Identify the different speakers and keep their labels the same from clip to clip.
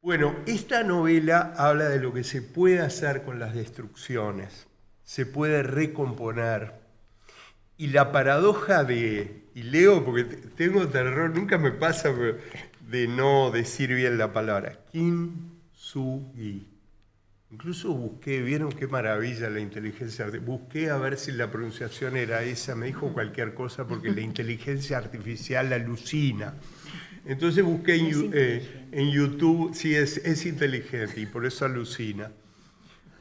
Speaker 1: Bueno, esta novela habla de lo que se puede hacer con las destrucciones, se puede recomponer. Y la paradoja y leo porque tengo terror, nunca me pasa de no decir bien la palabra, kintsugi. Incluso busqué, vieron qué maravilla la inteligencia artificial, busqué a ver si la pronunciación era esa, me dijo cualquier cosa porque la inteligencia artificial alucina. Entonces busqué en YouTube, sí, es inteligente y por eso alucina.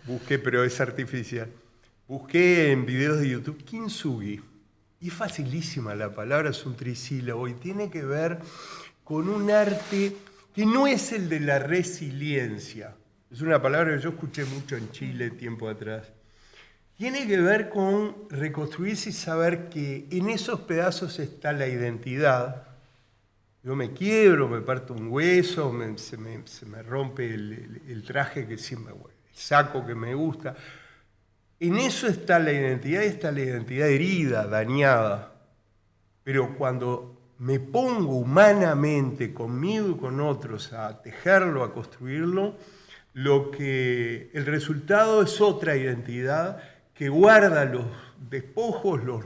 Speaker 1: Busqué, pero es artificial. Busqué en videos de YouTube kintsugi. Y es facilísima la palabra, es un trisílabo y tiene que ver con un arte que no es el de la resiliencia. Es una palabra que yo escuché mucho en Chile tiempo atrás. Tiene que ver con reconstruirse y saber que en esos pedazos está la identidad. Yo me quiebro, me parto un hueso, se me rompe el traje que siempre, bueno, el saco que me gusta. En eso está la identidad herida, dañada. Pero cuando me pongo humanamente conmigo y con otros a tejerlo, a construirlo, el resultado es otra identidad que guarda los despojos, los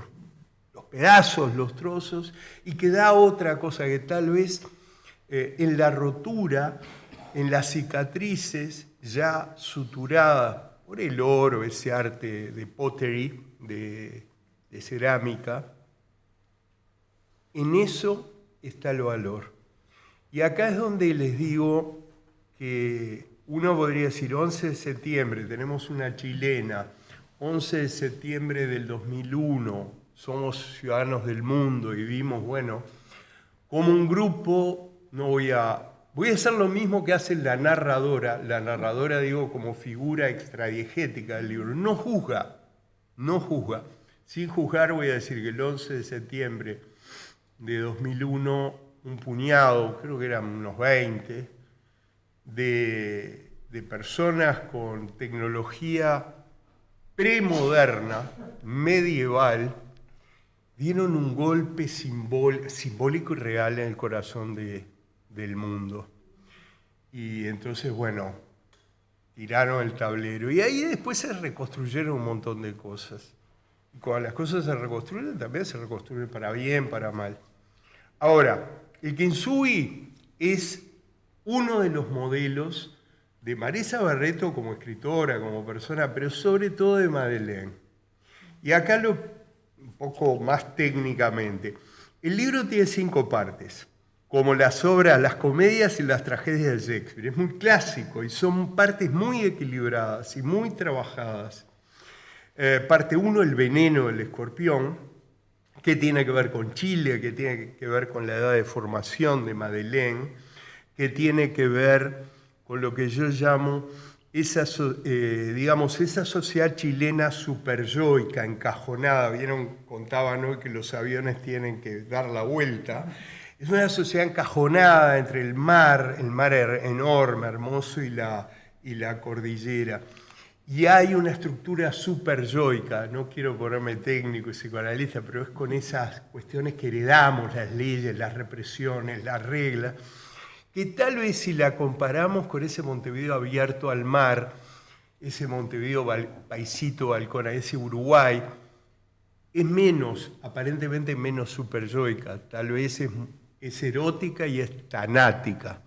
Speaker 1: pedazos, los trozos, y que da otra cosa que tal vez en la rotura, en las cicatrices ya suturadas por el oro, ese arte de pottery, de cerámica, en eso está el valor. Y acá es donde les digo que uno podría decir 11 de septiembre, tenemos una chilena, 11 de septiembre del 2001, somos ciudadanos del mundo y vimos, bueno, como un grupo, voy a hacer lo mismo que hace la narradora digo como figura extradiegética del libro, no juzga, sin juzgar voy a decir que el 11 de septiembre de 2001, un puñado, creo que eran unos 20, de personas con tecnología premoderna, medieval, dieron un golpe simbólico y real en el corazón del mundo. Y entonces, bueno, tiraron el tablero. Y ahí después se reconstruyeron un montón de cosas. Y cuando las cosas se reconstruyen, también se reconstruyen para bien, para mal. Ahora, el kintsugi es uno de los modelos de Marisa Barreto como escritora, como persona, pero sobre todo de Madeleine. Y acá un poco más técnicamente. El libro tiene 5 partes, como las obras, las comedias y las tragedias de Shakespeare. Es muy clásico y son partes muy equilibradas y muy trabajadas. Parte 1, el veneno del escorpión, que tiene que ver con Chile, que tiene que ver con la edad de formación de Madeleine, que tiene que ver con lo que yo llamo esa sociedad chilena superyoica, encajonada. Vieron, contaban hoy que los aviones tienen que dar la vuelta. Es una sociedad encajonada entre el mar enorme, hermoso, y la cordillera. Y hay una estructura superyoica, no quiero ponerme técnico y psicoanalista, pero es con esas cuestiones que heredamos, las leyes, las represiones, las reglas, que tal vez si la comparamos con ese Montevideo abierto al mar, ese Montevideo paisito, balcón, ese Uruguay, es menos, aparentemente menos superyoica, tal vez es erótica y es tanática.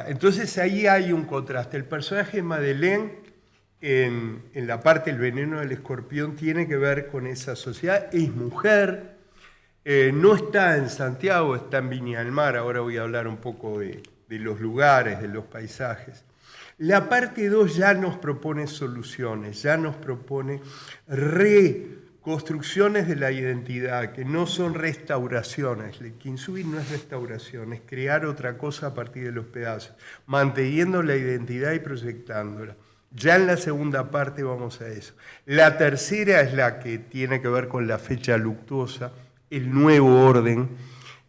Speaker 1: Entonces ahí hay un contraste. El personaje de Madeleine, en la parte del veneno del escorpión, tiene que ver con esa sociedad, es mujer, no está en Santiago, está en Viña del Mar. Ahora voy a hablar un poco de los lugares, de los paisajes. La parte 2 ya nos propone soluciones, ya nos propone reconstrucciones de la identidad, que no son restauraciones. El kintsugi no es restauración, es crear otra cosa a partir de los pedazos, manteniendo la identidad y proyectándola. Ya en la segunda parte vamos a eso. La tercera es la que tiene que ver con la fecha luctuosa, el nuevo orden,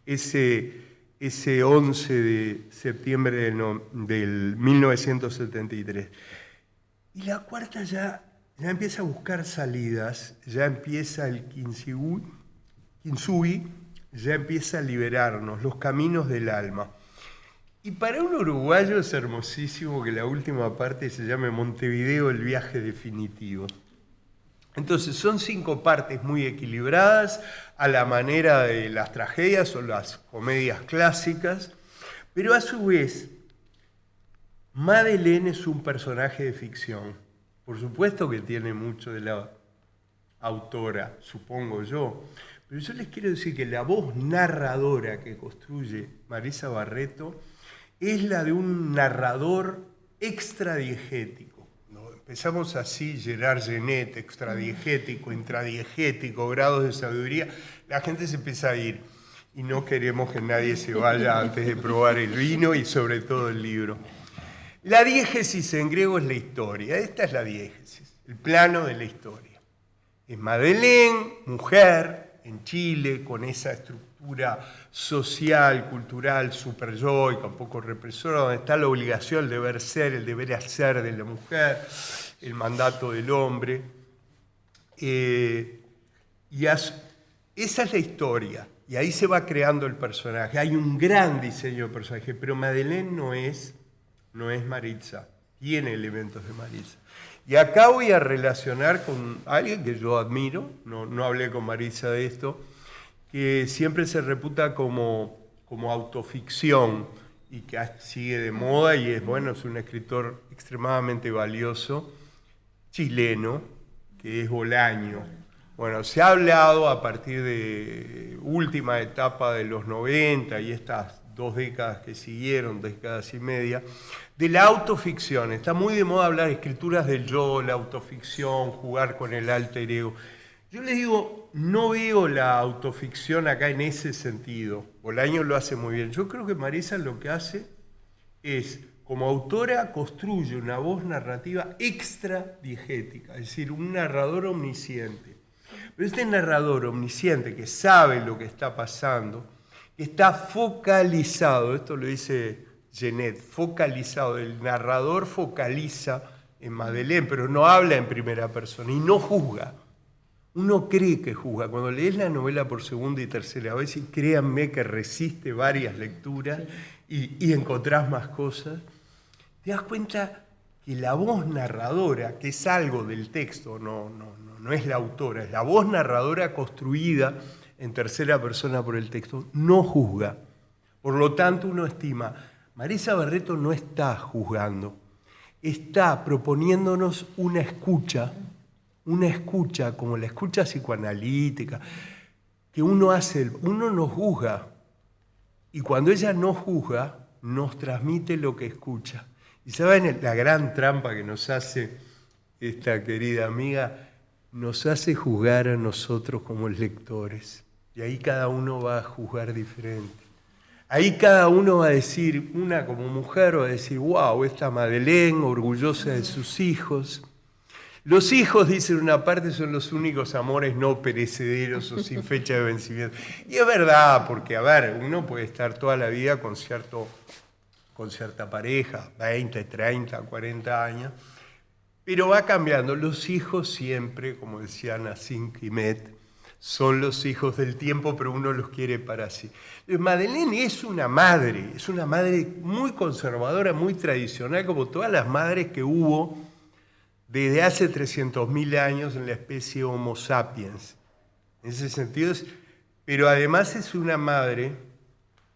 Speaker 1: ese 11 de septiembre del 1973. Y la cuarta ya empieza a buscar salidas, ya empieza el kintsugi, ya empieza a liberarnos, los caminos del alma. Y para un uruguayo es hermosísimo que la última parte se llame Montevideo, el viaje definitivo. Entonces son 5 partes muy equilibradas a la manera de las tragedias o las comedias clásicas, pero a su vez Madeleine es un personaje de ficción. Por supuesto que tiene mucho de la autora, supongo yo, pero yo les quiero decir que la voz narradora que construye Marisa Barreto es la de un narrador extradiegético. Empezamos así, Gerard Genet, extradiegético, intradiegético, grados de sabiduría, la gente se empieza a ir y no queremos que nadie se vaya antes de probar el vino y sobre todo el libro. La diégesis en griego es la historia, esta es la diégesis, el plano de la historia. Es Madeleine, mujer, en Chile, con esa estructura social, cultural, superyoica, un poco represora, donde está la obligación, el deber ser, el deber hacer de la mujer, el mandato del hombre. Esa es la historia, y ahí se va creando el personaje. Hay un gran diseño de personaje, pero Madeleine no es Maritza, tiene elementos de Maritza. Y acá voy a relacionar con alguien que yo admiro, no hablé con Maritza de esto, que siempre se reputa como autoficción y que sigue de moda y es un escritor extremadamente valioso, chileno, que es Bolaño. Bueno, se ha hablado a partir de última etapa de los 90 y estas 2 décadas que siguieron, décadas y media, de la autoficción. Está muy de moda hablar de escrituras del yo, la autoficción, jugar con el alter ego. Yo les digo, no veo la autoficción acá en ese sentido. Bolaño lo hace muy bien. Yo creo que Marisa lo que hace es, como autora, construye una voz narrativa extradiegética, es decir, un narrador omnisciente. Pero este narrador omnisciente que sabe lo que está pasando, está focalizado, esto lo dice Genet, focalizado, el narrador focaliza en Madeleine, pero no habla en primera persona y no juzga. Uno cree que juzga. Cuando lees la novela por segunda y tercera vez, y créanme que resiste varias lecturas y encontrás más cosas, te das cuenta que la voz narradora, que es algo del texto, no es la autora, es la voz narradora construida en tercera persona por el texto, no juzga. Por lo tanto, uno estima, Marisa Barreto no está juzgando, está proponiéndonos una escucha como la escucha psicoanalítica, que uno no juzga, y cuando ella no juzga, nos transmite lo que escucha. Y saben la gran trampa que nos hace esta querida amiga, nos hace juzgar a nosotros como lectores. Y ahí cada uno va a juzgar diferente. Ahí cada uno va a decir, una como mujer va a decir, wow, esta Madeleine, orgullosa de sus hijos. Los hijos, dicen una parte, son los únicos amores no perecederos o sin fecha de vencimiento. Y es verdad, porque, uno puede estar toda la vida con cierta pareja, 20, 30, 40 años, pero va cambiando. Los hijos siempre, como decía Nassim Quimet, son los hijos del tiempo, pero uno los quiere para sí. Madeleine es una madre muy conservadora, muy tradicional, como todas las madres que hubo desde hace 300.000 años en la especie Homo sapiens. En ese sentido, pero además es una madre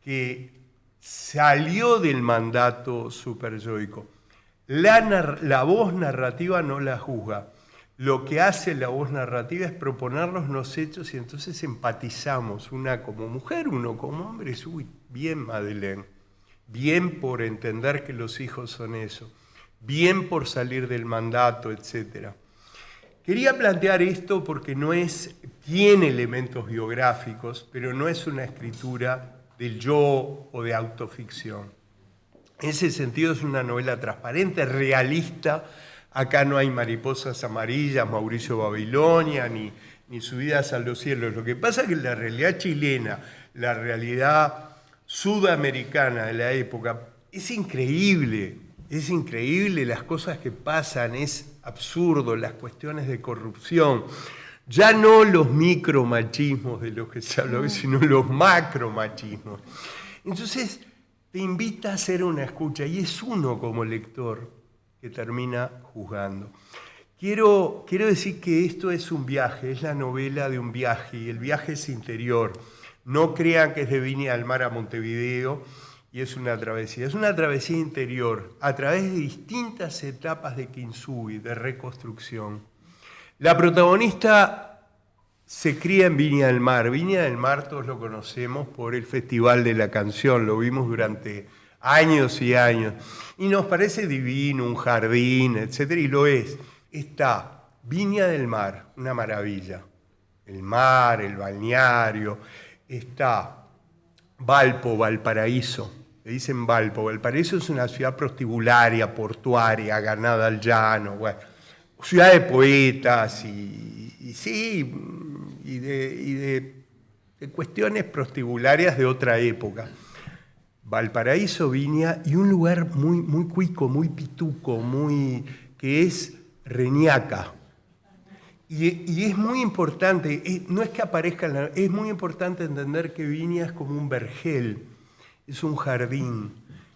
Speaker 1: que salió del mandato superyoico. La voz narrativa no la juzga. Lo que hace la voz narrativa es proponernos los hechos y entonces empatizamos, una como mujer, uno como hombre. Uy, bien Madeleine, bien por entender que los hijos son eso, bien por salir del mandato, etc. Quería plantear esto porque tiene elementos biográficos, pero no es una escritura del yo o de autoficción. En ese sentido es una novela transparente, realista. Acá no hay mariposas amarillas, Mauricio Babilonia, ni subidas a los cielos. Lo que pasa es que la realidad chilena, la realidad sudamericana de la época, es increíble las cosas que pasan, es absurdo, las cuestiones de corrupción. Ya no los micromachismos de los que se habla hoy, sino los macromachismos. Entonces, te invita a hacer una escucha y es uno como lector que termina juzgando. Quiero decir que esto es un viaje, es la novela de un viaje y el viaje es interior. No crean que es de Viña del Mar a Montevideo y es una travesía interior a través de distintas etapas de kintsugi, de reconstrucción. La protagonista se cría en Viña del Mar. Viña del Mar todos lo conocemos por el Festival de la Canción, lo vimos durante años y años. Y nos parece divino, un jardín, etc. Y lo es. Está Viña del Mar, una maravilla. El mar, el balneario. Está Valpo, Valparaíso. Le dicen Valpo. Valparaíso es una ciudad prostibularia, portuaria, ganada al llano. Bueno, ciudad de poetas y de cuestiones prostibularias de otra época. Valparaíso, Viña y un lugar muy cuico, muy pituco, que es Reñaca. Y es muy importante, no es que aparezca, es muy importante entender que Viña es como un vergel, es un jardín,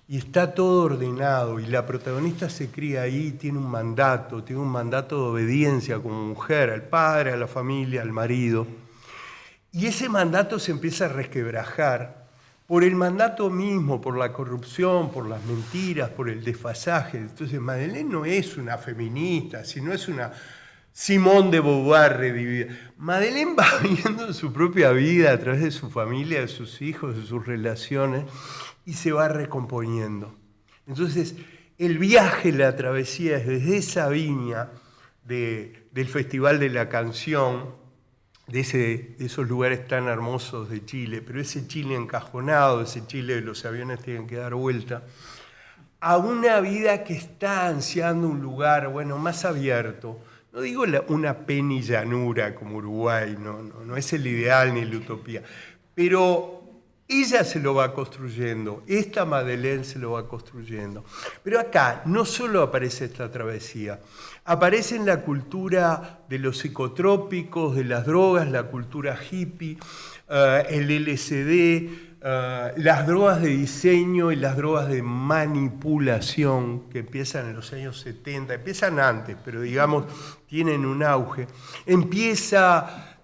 Speaker 1: y está todo ordenado, y la protagonista se cría ahí, tiene un mandato de obediencia como mujer, al padre, a la familia, al marido. Y ese mandato se empieza a resquebrajar por el mandato mismo, por la corrupción, por las mentiras, por el desfasaje. Entonces Madeleine no es una feminista, sino es una Simone de Beauvoir redivida. Madeleine va viendo su propia vida a través de su familia, de sus hijos, de sus relaciones, y se va recomponiendo. Entonces, el viaje, la travesía es desde esa viña del Festival de la Canción, de esos lugares tan hermosos de Chile, pero ese Chile encajonado, ese Chile de los aviones tienen que dar vuelta, a una vida que está ansiando un lugar, bueno, más abierto. No digo una penillanura como Uruguay, no es el ideal ni la utopía, pero ella se lo va construyendo, esta Madeleine se lo va construyendo. Pero acá no solo aparece esta travesía, aparece en la cultura de los psicotrópicos, de las drogas, la cultura hippie, el LSD, las drogas de diseño y las drogas de manipulación que empiezan en los años 70, empiezan antes, pero digamos tienen un auge. Empieza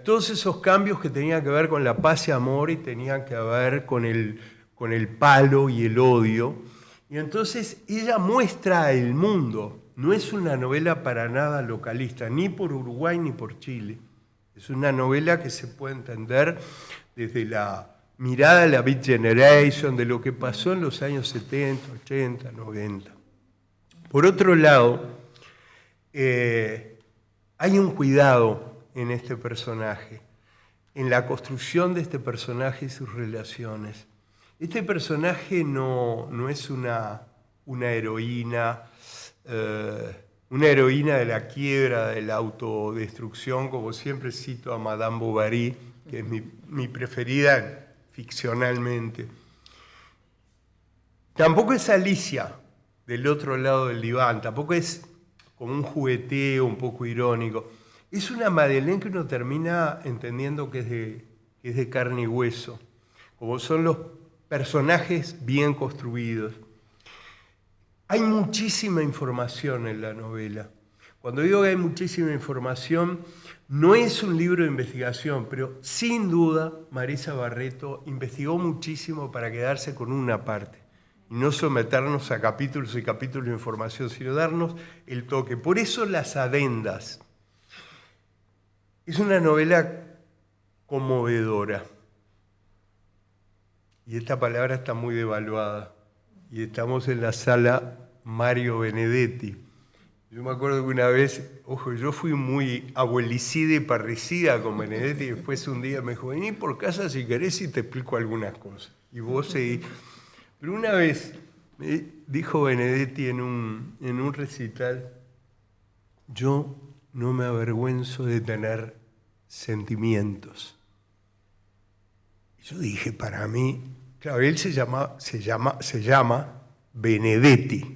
Speaker 1: todos esos cambios que tenían que ver con la paz y amor y tenían que ver con el palo y el odio. Y entonces ella muestra el mundo. No es una novela para nada localista, ni por Uruguay ni por Chile. Es una novela que se puede entender desde la mirada de la Beat Generation, de lo que pasó en los años 70, 80, 90. Por otro lado, hay un cuidado en este personaje, en la construcción de este personaje y sus relaciones. Este personaje no es una heroína, una heroína de la quiebra, de la autodestrucción, como siempre cito a Madame Bovary, que es mi preferida ficcionalmente. Tampoco es Alicia, del otro lado del diván, tampoco es como un jugueteo un poco irónico. Es una Madeleine que uno termina entendiendo que es de carne y hueso, como son los personajes bien construidos. Hay muchísima información en la novela. Cuando digo que hay muchísima información, no es un libro de investigación, pero sin duda Marisa Barreto investigó muchísimo para quedarse con una parte y no someternos a capítulos y capítulos de información, sino darnos el toque. Por eso las adendas. Es una novela conmovedora. Y esta palabra está muy devaluada. Y estamos en la sala Mario Benedetti. Yo me acuerdo que una vez, ojo, yo fui muy abuelicida y parricida con Benedetti, y después un día me dijo, vení por casa si querés y te explico algunas cosas. Y vos seguís. Pero una vez me dijo Benedetti en un recital, yo no me avergüenzo de tener sentimientos. Y yo dije, para mí, claro, él se llama Benedetti.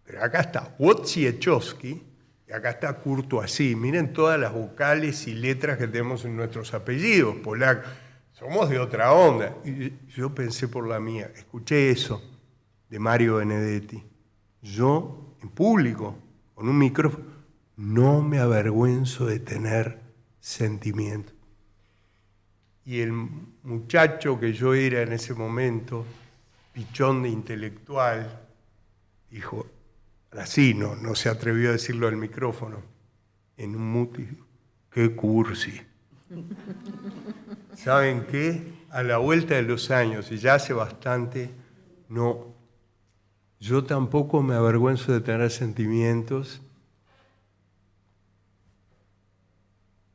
Speaker 1: Pero acá está Wojciechowski y acá está Courtoisie. Miren todas las vocales y letras que tenemos en nuestros apellidos, polacos. somos de otra onda. Y yo pensé por la mía, escuché eso de Mario Benedetti. Yo, en público, con un micrófono, no me avergüenzo de tener sentimientos. Y el muchacho que yo era en ese momento, pichón de intelectual, dijo, así no se atrevió a decirlo al micrófono, en un mutis, qué cursi. ¿Saben qué? A la vuelta de los años, y ya hace bastante, no, yo tampoco me avergüenzo de tener sentimientos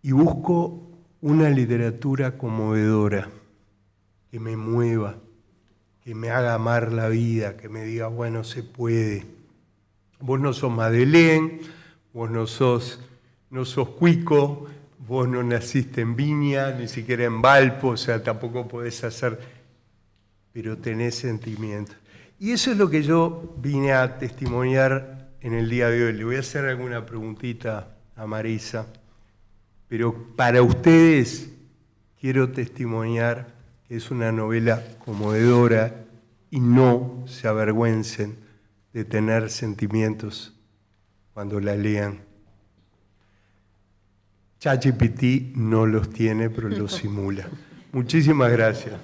Speaker 1: y busco una literatura conmovedora, que me mueva, que me haga amar la vida, que me diga, bueno, se puede. Vos no sos Madeleine, vos no sos Cuico, vos no naciste en Viña, ni siquiera en Valpo, o sea, tampoco podés hacer, pero tenés sentimientos. Y eso es lo que yo vine a testimoniar en el día de hoy. Le voy a hacer alguna preguntita a Marisa, pero para ustedes quiero testimoniar que es una novela conmovedora y no se avergüencen de tener sentimientos cuando la lean. ChatGPT no los tiene, pero los simula. Muchísimas gracias.